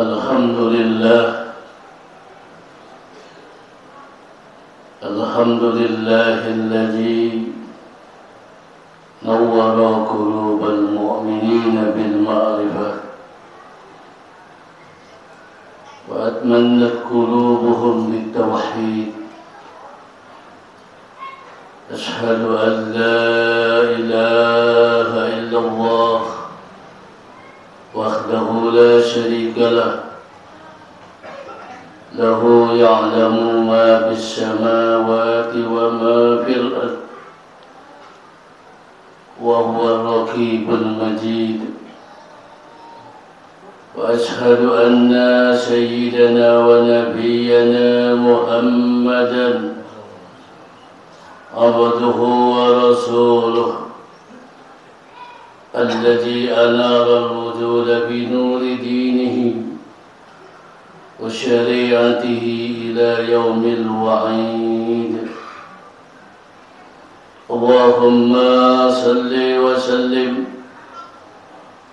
الحمد لله الحمد لله الذي نور قلوب المؤمنين بالمعرفة وأتمنت قلوبهم بالتوحيد. أشهد أن لا إله إلا الله وحده لا شريك له، له يعلم ما في السماوات وما في الأرض وهو الرقيب المجيد. وأشهد أن سيدنا ونبينا محمدًا عبده ورسوله الذي أنار الوجود بنور دينه وشريعته إلى يوم الوعيد. اللهم صل وسلم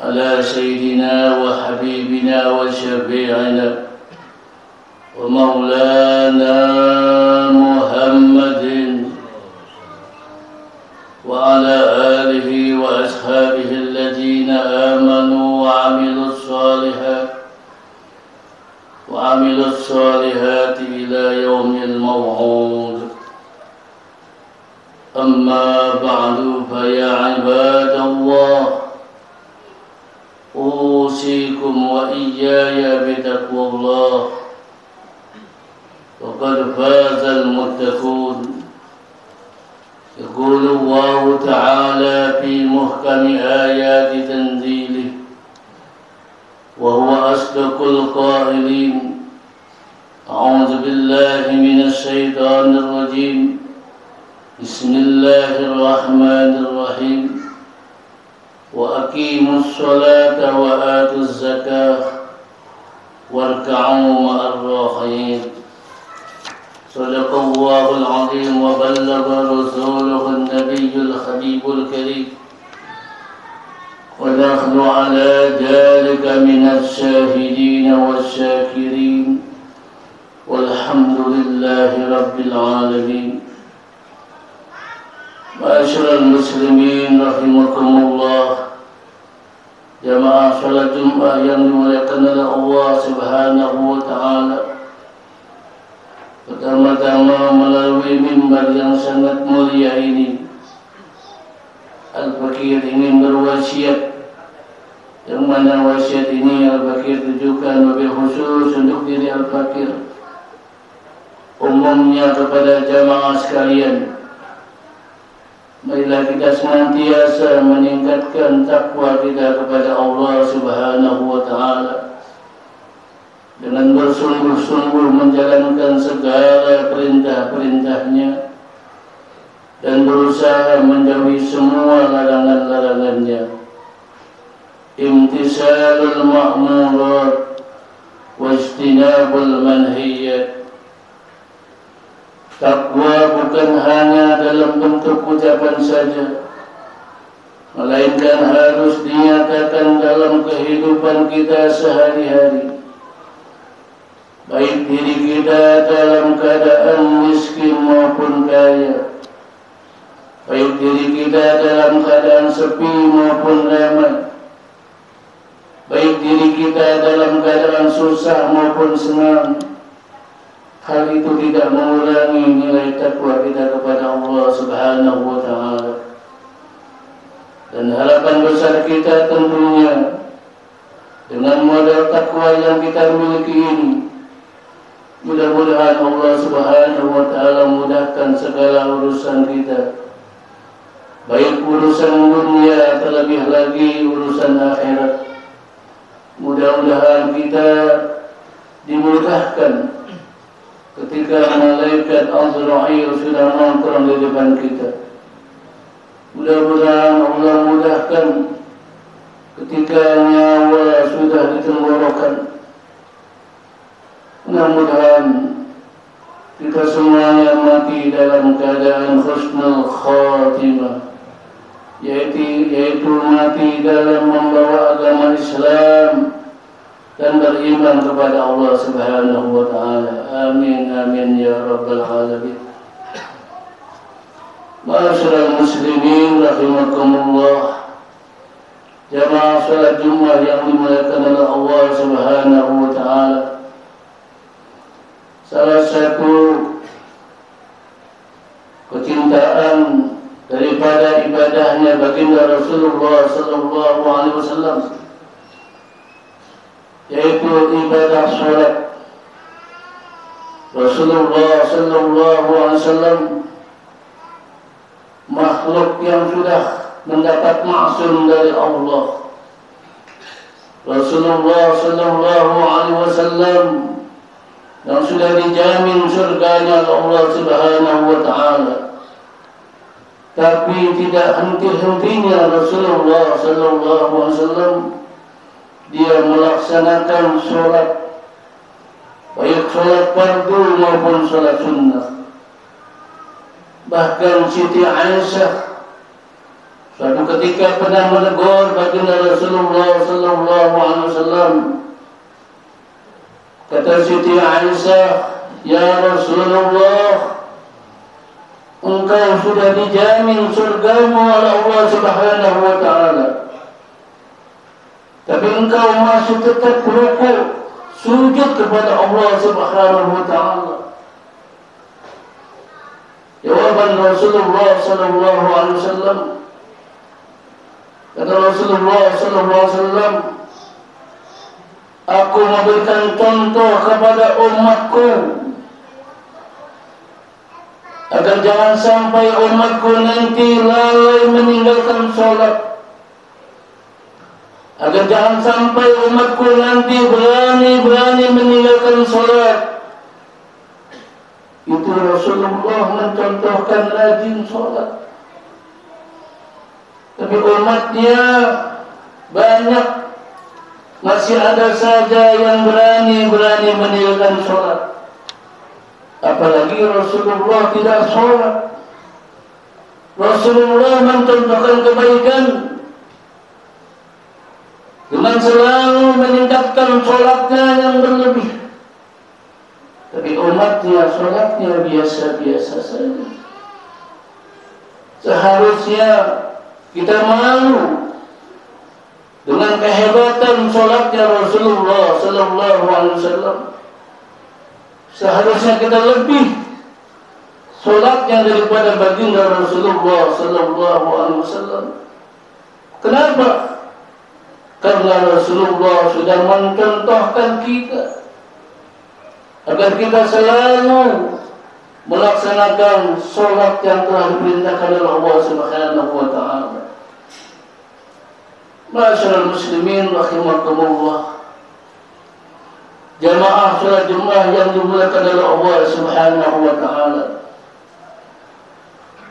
على سيدنا وحبيبنا وشفيعنا ومولانا محمد وعلى آله وأصحابه الذين آمنوا وعملوا الصالحات إلى يوم الموعود. أما بعد، فيا عباد الله، أوصيكم وإياي بتقوى الله، وقد فاز المتقون. يقول الله تعالى في محكم آيات تنزيله وهو أصدق القائلين: أعوذ بالله من الشيطان الرجيم، بسم الله الرحمن الرحيم، وأقيموا الصلاة وآتوا الزكاة واركعوا مع الراكعين. صدق الله العظيم وبلغ رسوله النبي الحبيب الكريم، ونحن على ذلك من الشاهدين والشاكرين، والحمد لله رب العالمين. معاشر المسلمين rahimakumullah, jamaah salat Jumat yang dimuliakan oleh Allah Subhanahu wa taala. Pertama-tama melalui mimbar yang sangat mulia ini, Al-Fakir ingin berwasiat, yang mana wasiat ini Al-Fakir tujukan wabil khusus untuk diri Al-Fakir, umumnya kepada jamaah sekalian. Marilah kita senantiasa meningkatkan takwa kita kepada Allah Subhanahu wa taala dengan bersungguh-sungguh menjalankan segala perintah-perintahnya dan berusaha menjauhi semua larangan-larangannya. Imtisalul ma'murat wa ijtinabul manhiyat. Takwa bukan hanya dalam bentuk ucapan saja, melainkan harus dinyatakan dalam kehidupan kita sehari-hari. Baik diri kita dalam keadaan miskin maupun kaya, baik diri kita dalam keadaan sepi maupun ramai, baik diri kita dalam keadaan susah maupun senang. Hal itu tidak mengurangi nilai takwa kita kepada Allah Subhanahu wa taala. Dan harapan besar kita tentunya dengan modal takwa yang kita miliki ini, mudah-mudahan Allah Subhanahu wa taala mudahkan segala urusan kita, baik urusan dunia terlebih lagi urusan akhirat. Mudah-mudahan kita dimudahkan ketika malaikat Azrail sudah nongkrong di depan kita. Mudah-mudahan Allah mudahkan ketika nyawa sudah ditenggorokan. Mudah-mudahan kita semuanya mati dalam keadaan husnul khatimah, yaitu mati dalam membawa agama Islam dan beriman kepada Allah Subhanahu wa taala. Amin amin ya rabbal alamin. Ma'asyiral muslimin rahimakumullah. Jamaah salat Jumat yang dimuliakan oleh Allah Subhanahu wa taala. Salah satu kecintaan daripada ibadahnya baginda Rasulullah sallallahu alaihi wasallam yaitu ibadah salat. Rasulullah sallallahu alaihi wasallam makhluk yang sudah mendapat maksum dari Allah. Rasulullah sallallahu alaihi wasallam yang sudah dijamin surganya oleh Allah Subhanahu wa taala. Tapi tidak henti-hentinya Rasulullah sallallahu alaihi wasallam dia melaksanakan salat, baik salat fardu maupun salat sunnah. Bahkan Siti Aisyah suatu ketika pernah menegur baginda Rasulullah sallallahu alaihi wasallam. Kata Siti Aisyah, "Ya Rasulullah, engkau sudah dijamin surgamu oleh Allah Subhanahu wa taala. Tapi engkau masih tetap rukuk, sujud kepada Allah Subhanahu wa taala." Jawaban Rasulullah sallallahu alaihi wasallam, kata Rasulullah sallallahu alaihi wasallam, "Aku memberikan contoh kepada umatku agar jangan sampai umatku nanti lalai meninggalkan sholat, agar jangan sampai umatku nanti berani meninggalkan sholat." Itu Rasulullah mencontohkan rajin sholat. Tapi umatnya banyak, masih ada saja yang berani meninggalkan sholat. Apalagi Rasulullah tidak sholat. Rasulullah mencontohkan kebaikan dengan selalu meningkatkan sholatnya yang berlebih. Tapi umatnya sholatnya biasa-biasa saja. Seharusnya kita malu dengan kehebatan sholatnya Rasulullah sallallahu alaihi wasallam. Seharusnya kita lebih sholatnya daripada baginda Rasulullah sallallahu alaihi wasallam. Kenapa? Karena Rasulullah sudah mencontohkan kita agar kita selalu melaksanakan sholat yang telah diperintahkan oleh Allah Subhanahu wa taala. Ma'asyiral muslimin rahimakumullah. Jamaah salat Jumat yang dimuliakan oleh Allah Subhanahu wa taala.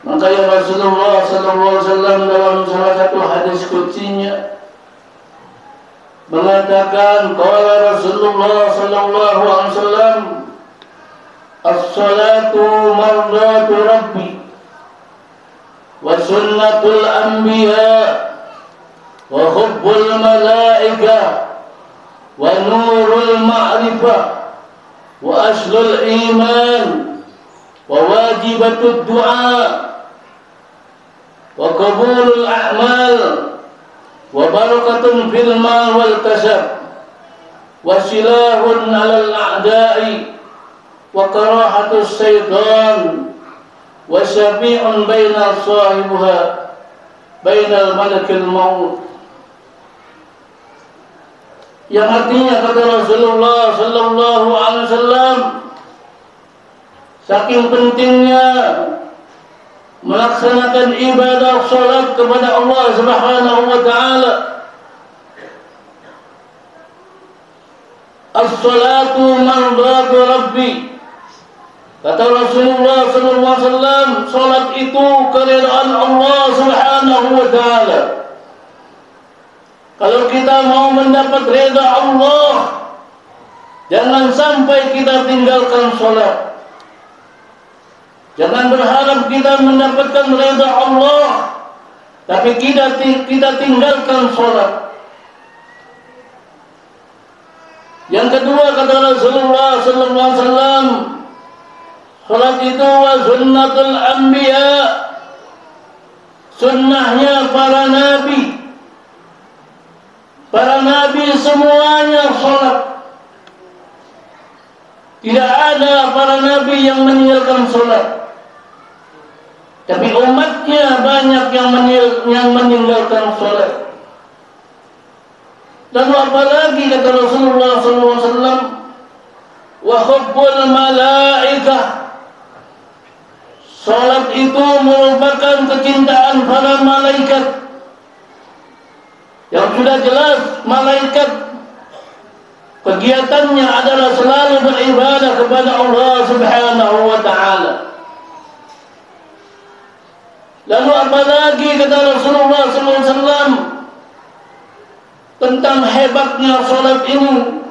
Maka Rasulullah sallallahu alaihi wasallam dalam salah satu hadis qudsinya mengatakan, qala Rasulullah sallallahu alaihi wasallam, as-salatu mardatu rabbi wa sunnatul anbiya wa hubbul malaika wa nurul ma'rifah wa aslul iman wa wajibatud du'a wa qabulul a'mal wa barakatun fil mal wal kasab wa silahun 'alal a'da'i wa karahatus syaitan wa syafi'un baina sahibiha bainal malakil maut. Yang artinya kata Rasulullah sallallahu alaihi wasallam, saking pentingnya melaksanakan ibadah salat kepada Allah Subhanahu wa taala. As-salatu mardatu rabbi. Kata Rasulullah sallallahu alaihi wasallam, salat itu keridaan Allah Subhanahu wa taala. Kalau kita mau mendapat ridha Allah, jangan sampai kita tinggalkan salat. Jangan berharap kita mendapatkan ridha Allah, tapi kita tinggalkan salat. Yang kedua kata Rasulullah sallallahu alaihi wasallam, salat itu wa sunnatul anbiya, sunnahnya para nabi. Para nabi semuanya salat. Tidak ada para nabi yang meninggalkan salat. Tapi umatnya banyak yang meninggalkan salat. Lalu apalagi kata Rasulullah SAW, wa hubbul malaikah, salat itu merupakan kecintaan para malaikat. Yang sudah jelas malaikat kegiatannya adalah selalu beribadah kepada Allah Subhanahu wa ta'ala. Lalu apalagi kata Rasulullah SAW tentang hebatnya salat ini,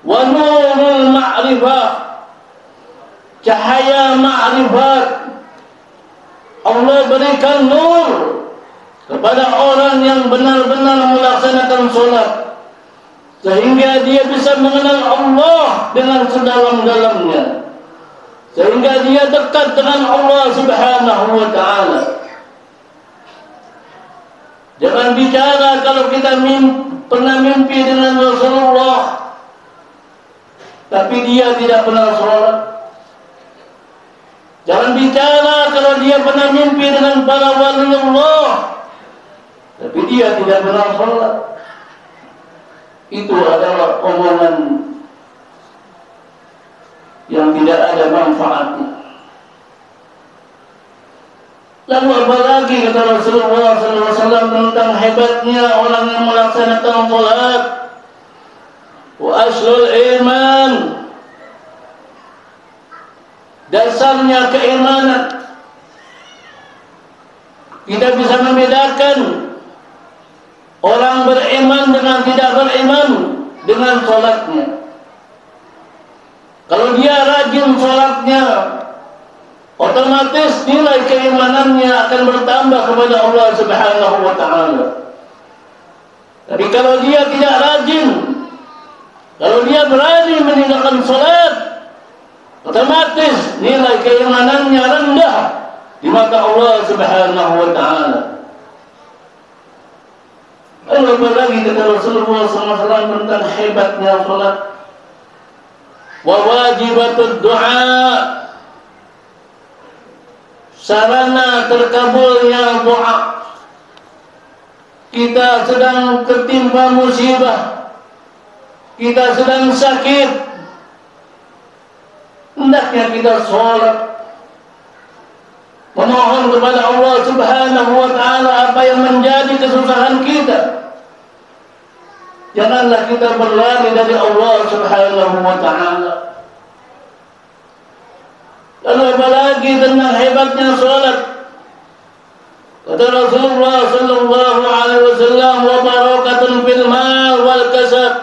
wa nurul ma'rifah, cahaya ma'rifat. Allah berikan nur kepada orang yang benar-benar melaksanakan salat, sehingga dia bisa mengenal Allah dengan sedalam-dalamnya, sehingga dia dekat dengan Allah Subhanahu wa ta'ala. Jangan bicara kalau kita pernah mimpi dengan Rasulullah, tapi dia tidak pernah sholat. Jangan bicara kalau dia pernah mimpi dengan para wali Allah, tapi dia tidak pernah sholat. Itu adalah omongan yang tidak ada manfaatnya. Lalu apalagi kata Rasulullah SAW tentang hebatnya orang yang melaksanakan salat, wa aslul iman, dasarnya keimanan. Kita bisa membedakan orang beriman dengan tidak beriman dengan salatnya. Kalau dia rajin salatnya, otomatis nilai keimanannya akan bertambah kepada Allah Subhanahu wa ta'ala. Tapi kalau dia tidak rajin, kalau dia berani meninggalkan salat, otomatis nilai keimanannya rendah di mata Allah Subhanahu wa ta'ala. Lalu lagi kata Rasulullah SAW tentang hebatnya salat, wa wajibatud du'a, sarana terkabulnya doa. Kita sedang tertimpa musibah, kita sedang sakit, hendaknya kita sholat, memohon kepada Allah Subhanahu wa ta'ala apa yang menjadi kesusahan kita. Janganlah kita berlari dari Allah Subhanahu wa ta'ala. Lalu apalagi tentang hebatnya salat, kata Rasulullah sallallahu alaihi wasallam, wa barakatun fil mal wal kasab,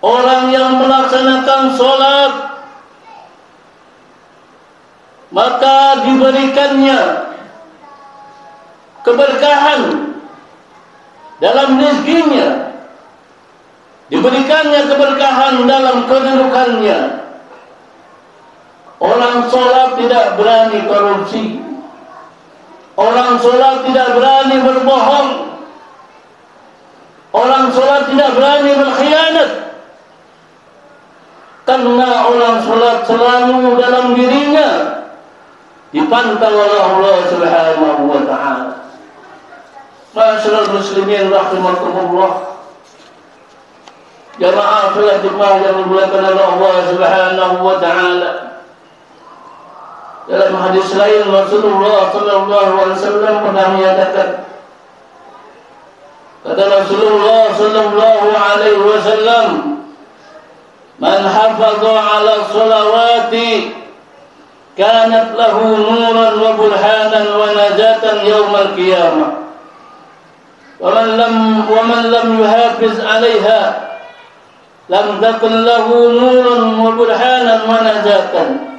orang yang melaksanakan salat maka diberikannya keberkahan dalam rezekinya, diberikannya keberkahan dalam kedudukannya. Orang sholat tidak berani korupsi, orang sholat tidak berani berbohong, orang sholat tidak berani berkhianat, karena orang sholat selalu dalam dirinya dipantau oleh Allah Subhanahu wa ta'ala. Ma'asyiral muslimin rahimakumullah, jamaah salat Jumat yang dimuliakan oleh Allah Subhanahu wa ta'ala. Dalam hadis lain Rasulullah sallallahu alaihi wasallam pernah menyatakan, kata Rasulullah sallallahu alaihi wasallam, man hafaza ala sholawati kanat lahu nuran wa burhanan wa najatan yaumal qiyamah, wa man lam yuhafiz alaiha lam takun lahu nuran wa burhanan wa najatan.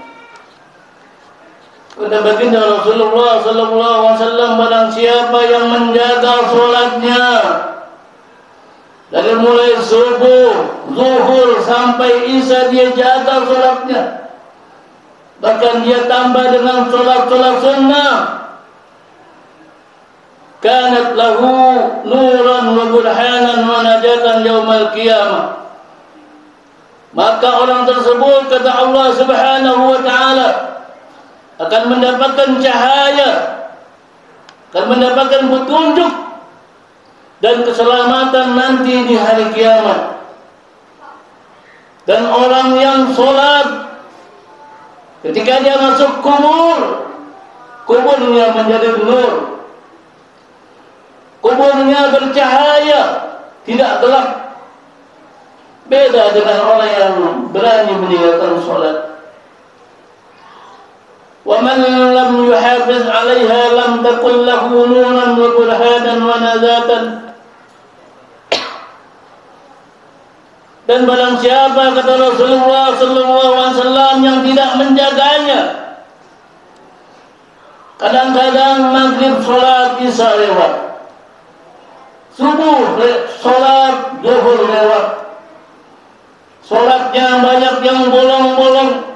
Kata baginda Rasulullah sallallahu alaihi wasallam, barang siapa yang menjaga salatnya, Dari mulai subuh, zuhur sampai isya dia jaga solatnya. Bahkan dia tambah dengan solat-solat sunnah. Kanat lahu nuran wa burhanan wa najatan yaumal qiyamah. Maka orang tersebut, kata Allah Subhanahu wa ta'ala, akan mendapatkan cahaya, akan mendapatkan petunjuk dan keselamatan nanti di hari kiamat. Dan orang yang solat, ketika dia masuk kubur, kuburnya menjadi nur, kuburnya bercahaya, tidak gelap. Beda dengan orang yang berani meninggalkan solat. وَمَنْ لَمْ يُحَافِظْ عَلَيْهَا لَمْ تَكُنْ لَهُ نُورًا وَبُرْهَانًا وَنَجَاةً. Dan barang siapa, kata Rasulullah SAW, yang tidak menjaganya, kadang-kadang maghrib solat isya lewat, subuh solat zuhur lewat, solatnya banyak yang bolong-bolong,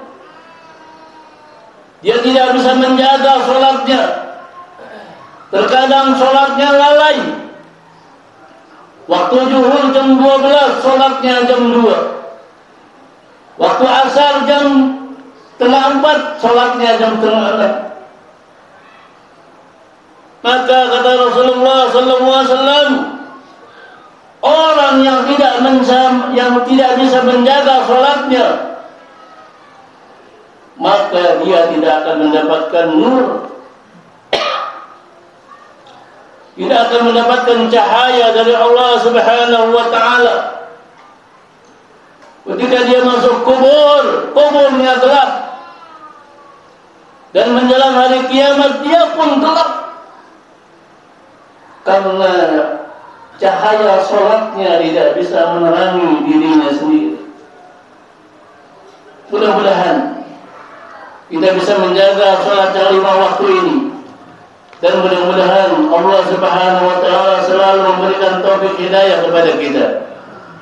dia tidak bisa menjaga solatnya, terkadang solatnya lalai. Waktu zuhur jam 12, solatnya jam 2. Waktu asar jam setengah 4, solatnya jam setengah 6. Maka kata Rasulullah SAW, orang yang tidak bisa menjaga solatnya, maka dia tidak akan mendapatkan nur, tidak akan mendapatkan cahaya dari Allah Subhanahu wa ta'ala. Ketika dia masuk kubur, kuburnya gelap, dan menjelang hari kiamat dia pun gelap, karena cahaya solatnya tidak bisa menerangi dirinya sendiri. Mudah-mudahan kita bisa menjaga solat yang 5 waktu ini, dan mudah-mudahan Allah Subhanahu wa ta'ala selalu memberikan taufik hidayah kepada kita,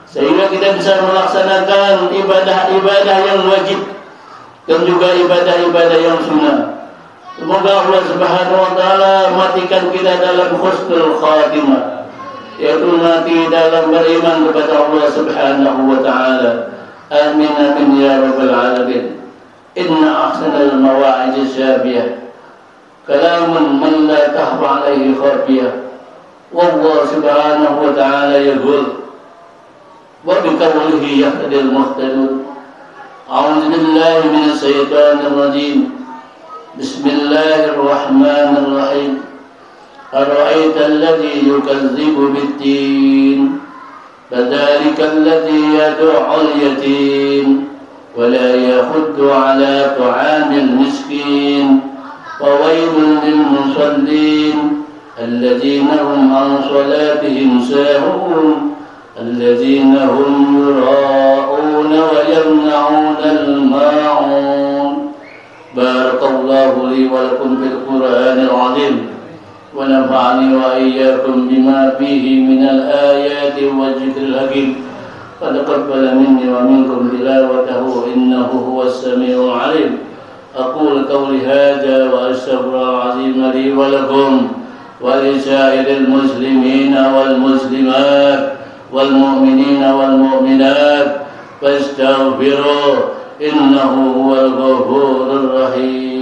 sehingga kita bisa melaksanakan ibadah-ibadah yang wajib dan juga ibadah-ibadah yang sunnah. Semoga Allah Subhanahu wa ta'ala matikan kita dalam husnul khatimah, yaitu mati dalam beriman kepada Allah Subhanahu wa ta'ala. Amin amin ya rabbal alamin. Inna ahsanal mawa'id syabiyah kalamun man la tahwa alaihi khafiyah. Wallahu Subhanahu wa ta'ala yaqul wa biqawlihi yahdil muhtadun. A'udzu billahi minasy syaithanir rajim. Bismillahirrahmanirrahim. Ara'aita alladhi yukazzibu bid-din fadzalika alladhi yad'u al-yatim wa la yahuddu 'ala ta'amil miskin. وويل للمصلين الذين هم عن صلاتهم ساهون الذين هم يراءون ويمنعون الماعون. بارك الله لي ولكم في القرآن العظيم ونفعني وإياكم بما فيه من الآيات والذكر الحكيم. فتقبل مني ومنكم تلاوته إنه هو السميع العليم. أقول قولي هذا وأستغفر العظيم لي ولكم ولسائر المسلمين والمسلمات والمؤمنين والمؤمنات فاستغفروه إنه هو الغفور الرحيم.